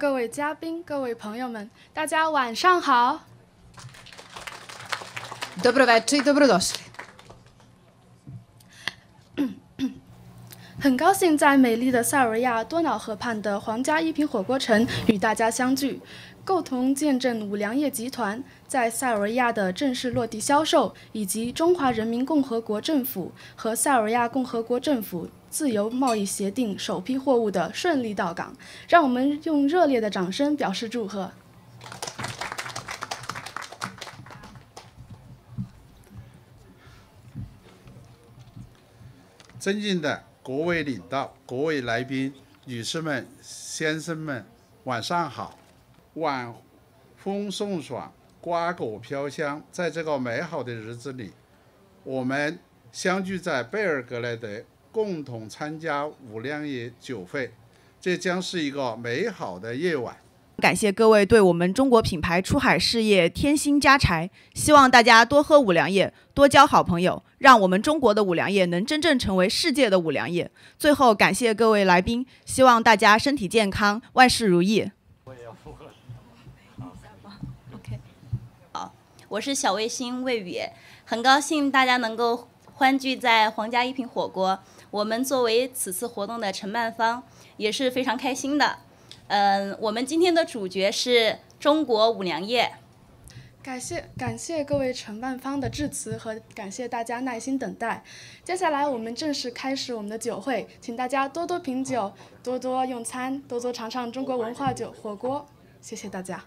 各位嘉宾、各位朋友们，大家晚上好。Dobro večer i dobrodošli。很高兴在美丽的塞尔维亚多瑙河畔的皇家一品火锅城与大家相聚，共同见证五粮液集团在塞尔维亚的正式落地销售，以及中华人民共和国政府和塞尔维亚共和国政府自由贸易协定首批货物的顺利到港。让我们用热烈的掌声表示祝贺。尊敬的各位领导、各位来宾、女士们、先生们，晚上好！晚风送爽，瓜果飘香，在这个美好的日子里，我们相聚在贝尔格莱德，共同参加五粮液酒会，这将是一个美好的夜晚。感谢各位对我们中国品牌出海事业添薪加柴，希望大家多喝五粮液，多交好朋友，让我们中国的五粮液能真正成为世界的五粮液。最后感谢各位来宾，希望大家身体健康，万事如意。好，我是小卫星魏宇，很高兴大家能够欢聚在皇家一品火锅。我们作为此次活动的承办方，也是非常开心的。我们今天的主角是中国五粮液。感谢各位承办方的致辞和感谢大家耐心等待。接下来我们正式开始我们的酒会，请大家多多品酒，多多用餐，多多尝尝中国文化火锅。谢谢大家。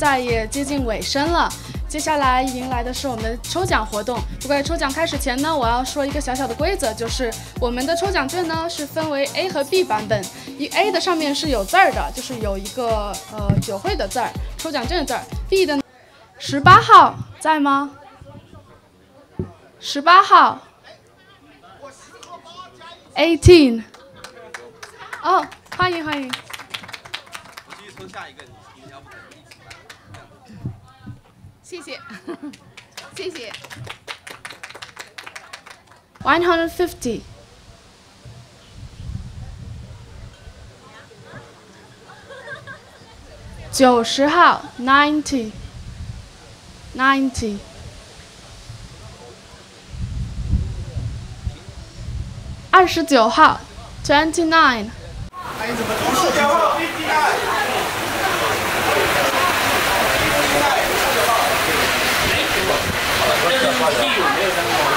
赛也接近尾声了。接下来迎来的是我们的抽奖活动。不过在抽奖开始前呢，我要说一个小小的规则，就是我们的抽奖券呢是分为 A 和 B 版本。A 的上面是有字儿的，就是有一个酒会的字儿，抽奖券的字儿。B 的18号在吗？18号 ，18。哦，欢迎欢迎。抽下一个，你要不谢谢，谢谢。150。90号 90。29号 29。第5没有灯光。